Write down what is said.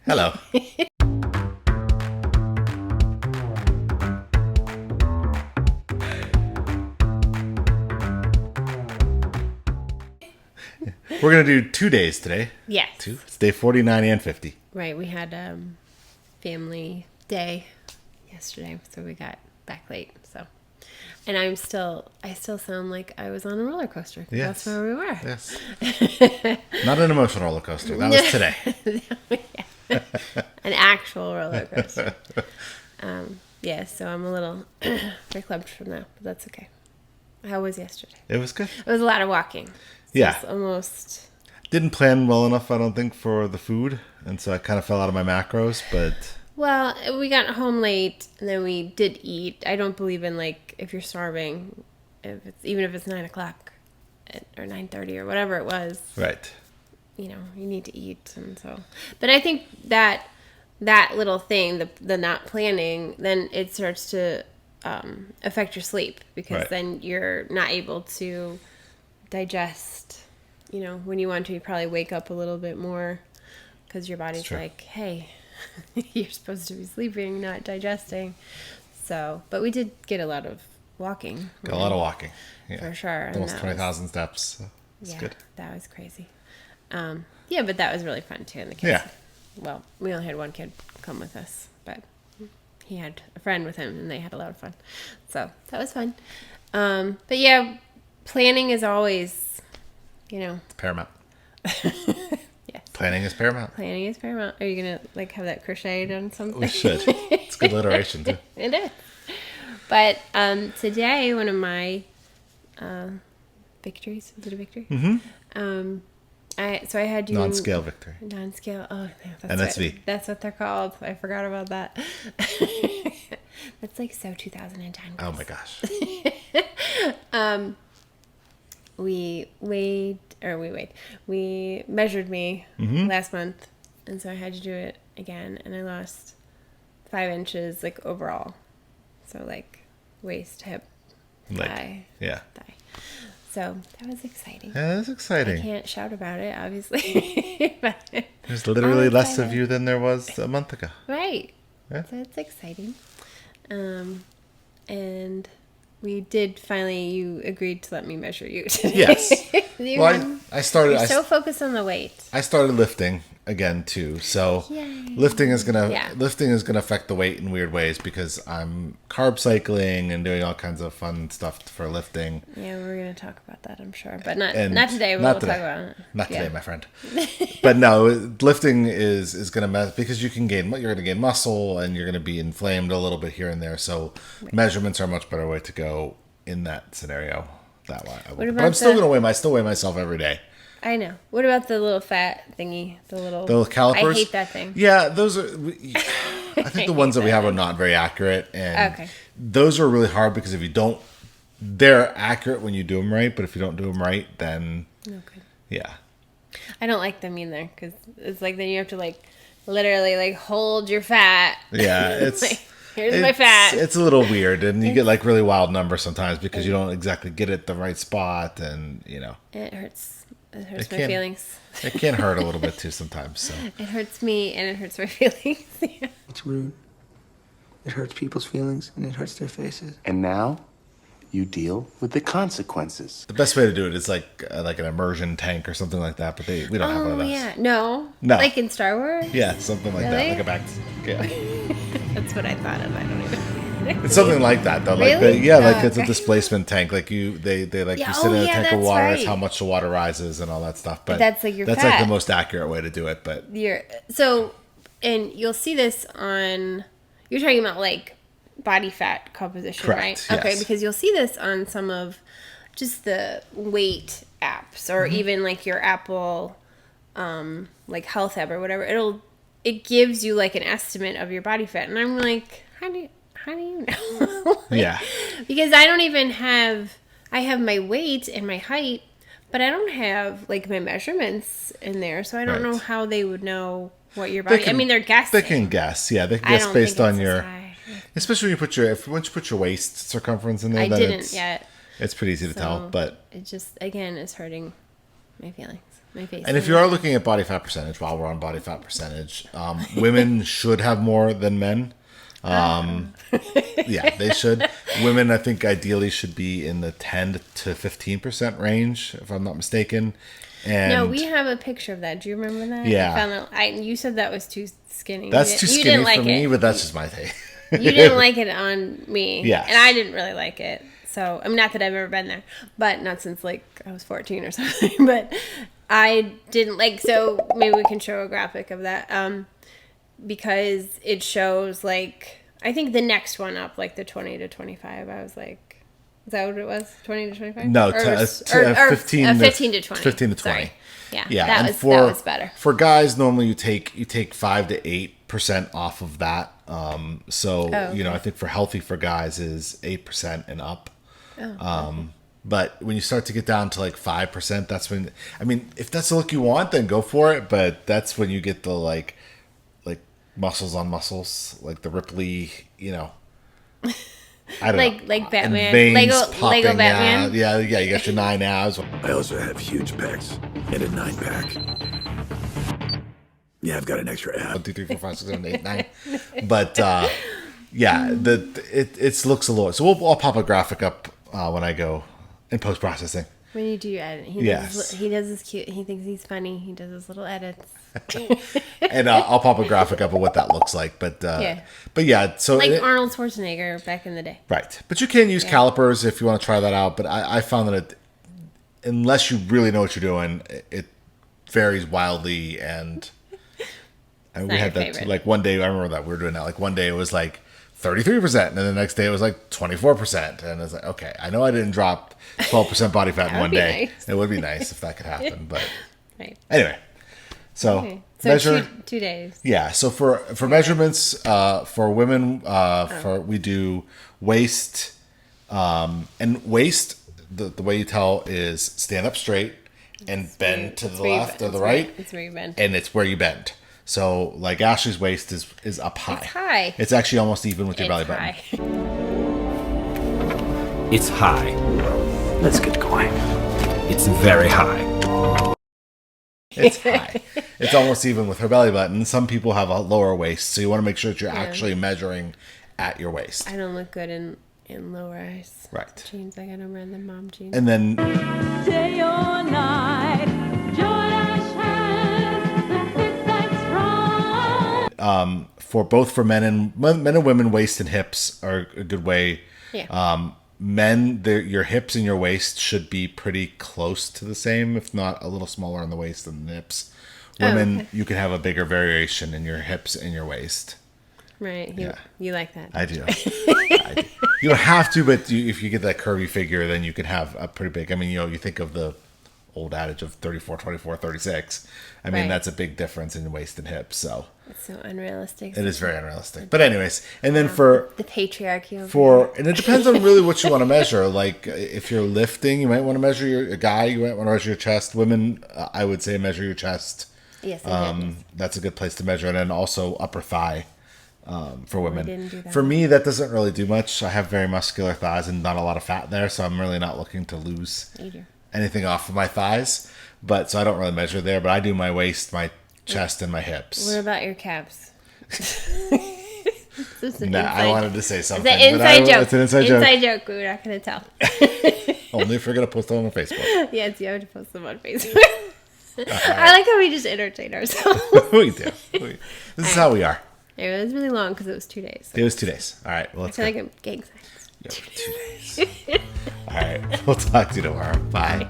Hello. We're going to do 2 days today. Yes. It's day 49 and 50. Right. We had family day yesterday, so we got back late. So, and I still sound like I was on a roller coaster. Yes. That's where we were. Yes. Not an emotional roller coaster. That was today. An actual roller coaster. Yeah, so I'm a little reclubbed from that, but that's okay. How was yesterday? It was good. It was a lot of walking. So Yeah. it's almost. Didn't plan well enough, I don't think, for the food. And so I kind of fell out of my macros, but... Well, we got home late, and then we did eat. I don't believe in, like, if you're starving, even if it's 9 o'clock or 9:30 or whatever it was. Right. You know, you need to eat, and so. But I think that little thing, the not planning, then it starts to affect your sleep, because Right. then you're not able to digest. You know, when you want to, you probably wake up a little bit more because your body's true. like, hey, you're supposed to be sleeping, not digesting. So, but we did get a lot of walking. Got a lot of walking. Yeah. For sure. and Almost that 20,000 steps. So it's yeah, good. that was crazy. Yeah, but that was really fun too. And the kids, Yeah. well, we only had one kid come with us, but he had a friend with him, and they had a lot of fun. So that was fun. But yeah, planning is always, you know, Paramount. yes. Planning is paramount. Planning is paramount. Are you gonna like have that crocheted on something? We should. It's good alliteration, too. It is. But today, one of my victories, was it a victory? Mm-hmm. I had you Non-scale victory. Non-scale. Oh, yeah, NSV. That's what they're called. I forgot about that. That's like so 2010. Oh my gosh. We measured me Mm-hmm. last month, and so I had to do it again, and I lost 5 inches, like, overall. So, like, waist, hip, thigh, Yeah. thigh. So that was exciting. Yeah, that's I exciting. can't shout about it, obviously. But, There's literally I'm less of excited. you than there was a month ago. Right. Yeah. So it's exciting. And we did finally, you agreed to let me measure you today. Yes. You Well, run- I started. You're so focused on the weight. I started lifting again too. So Yay. lifting is gonna Yeah. affect the weight in weird ways because I'm carb cycling and doing all kinds of fun stuff for lifting. Yeah, we're going to talk about that, I'm sure. But not And today. not We'll today. talk about it. Not Yeah. today, my friend. But no, lifting is gonna mess because you're gonna gain muscle and you're gonna be inflamed a little bit here and there. So measurements are a much better way to go in that scenario. That way, but about I'm still the- gonna weigh myself every day. I know. What about the little fat thingy? The little Calipers. I hate that thing. Yeah, those are. I think the ones that we have are not very accurate, and Okay. those are really hard because if you don't, they're accurate when you do them right, but if you don't do them right, then Okay. yeah, I don't like them either, because it's like then you have to, like, literally, like, hold your fat. yeah, it's. Like, here's my fat. It's a little weird, and you get like really wild numbers sometimes because you don't exactly get it the right spot, and you know It hurts. It hurts It my can. feelings. it can hurt a little bit too sometimes. So It hurts me, and it hurts my feelings. Yeah. It's rude. It hurts people's feelings and it hurts their faces. And now, you deal with the consequences. the best way to do it is like an immersion tank or something like that, but we don't have one of Oh, those. yeah. No. No. Like in Star Wars? Yeah, something like Really? that, like a back. Yeah. That's what I thought of. I don't even. It's something like that though. Like Really? like Oh, it's a okay. displacement tank. Like they like Yeah, you sit oh, in a yeah, tank of that's water, it's right. how much the water rises and all that stuff. But that's like your that's like the fat. most accurate way to do it. But And you'll see this on. You're talking about like body fat composition, Correct, right? Okay, yes. because you'll see this on some of just the weight apps, or even like your Apple, like Health app or whatever. It gives you like an estimate of your body fat, and I'm like, how do you know? Like, yeah, because I don't even have. I have my weight and my height, but I don't have like my measurements in there, so I don't Right. know how they would know what your body. I mean, they're guessing. They can guess. Yeah, they can I guess don't based think on it's your. as high. Especially when once you put your waist circumference in there, I then didn't it's yet. it's pretty easy to tell. So But it just again is hurting my feelings. my face. And if you are looking at body fat percentage, while we're on body fat percentage, women should have more than men. Yeah, they should. Women, I think, ideally should be in the 10 to 15% range, if I'm not mistaken. And no, we have a picture of that. Do you remember that? Yeah. I found that, you said that was too skinny. that's too You skinny didn't like for me, it. but that's just my thing. You didn't like it on me. Yes. And I didn't really like it. So, I'm not that I've ever been there, but not since like I was 14 or something. But I didn't like, so maybe we can show a graphic of that. Because it shows like, I think the next one up, like the 20 to 25, I was like, is that what it was? 20 to 25? No, Or 15 15 to 20. 15 to 20. Sorry. Yeah, Yeah, that and was better. For guys, normally you take 5 to 8% off of that. okay. I think for healthy for guys is 8% and up. Oh, But when you start to get down to like 5%, that's when, I mean, if that's the look you want, then go for it. But that's when you get the like muscles on muscles, like the Ripley, I don't know. Like Batman. And veins Lego popping Batman. out. Yeah, you got your 9 abs. I also have huge pecs and a 9-pack. Yeah, I've got an extra ab. 1, 2, 3, 4, 5, 6, 7, 8, 9. But yeah, it looks a little. So I'll pop a graphic up when I go in post processing. When you do edit, Yes. he does his cute. He thinks he's funny. He does his little edits. And I'll pop a graphic up of what that looks like. But yeah, so Like Arnold Schwarzenegger back in the day. right. But you can use calipers if you want to try that out. But I found that unless you really know what you're doing, it varies wildly. And we not had your that favorite. like one day. I remember that we were doing that. Like one day it was like 33%, and then the next day it was like 24%. And it's like, okay, I know I didn't drop 12% body fat in That would one be day. nice. It would be nice if that could happen. But Right. anyway, so Okay. So measure. 2 days. Yeah, so for measurements for women, for we do waist, and waist. The way you tell is stand up straight and bend to the where you left bend. or the right, It's where you bend. and it's where you bend. So like Ashley's waist is up high. It's high. It's actually almost even with your belly It's button. high. It's high. Let's get going. It's very high. It's high. It's almost even with her belly button. Some people have a lower waist, so you want to make sure that you're actually measuring at your waist. I don't look good in low rise Right. jeans. I gotta wear the mom jeans. And then Day or night, Jordache has the fit that's right. for men and women, waist and hips are a good way. Yeah. Men, your hips and your waist should be pretty close to the same, if not a little smaller on the waist than the hips. Women, okay. you can have a bigger variation in your hips and your waist. Right. You like that. I do. I do. You don't have to, but if you get that curvy figure, then you can have a pretty big. I mean, you think of the old adage of 34, 24, 36. I mean, Right. that's a big difference in waist and hips. So It's so unrealistic. it is very unrealistic. But anyways, and then for the patriarchy of and it depends on really what you want to measure. Like if you're lifting, you might want to measure a guy. You might want to measure your chest. Women, I would say measure your chest. Yes, I did. That's a good place to measure, and then also upper thigh for women. didn't do that. For me, that doesn't really do much. I have very muscular thighs and not a lot of fat there, so I'm really not looking to lose Either. anything off of my thighs. But so I don't really measure there. But I do my waist, my chest, and my hips. What about your calves? This is an Nah, I inside- wanted to say something. It's an but I- inside joke. It's an inside joke. Inside joke. We're not going to tell. Only if we're gonna post it on Facebook. Yes, you have to post them on Facebook. I like how we just entertain ourselves. We do. This is how we are. It was really long because it was 2 days. It was 2 days. All right. Well, I let's feel go. like I'm gang signs. Yeah, 2 days. All right. We'll talk to you tomorrow. Bye.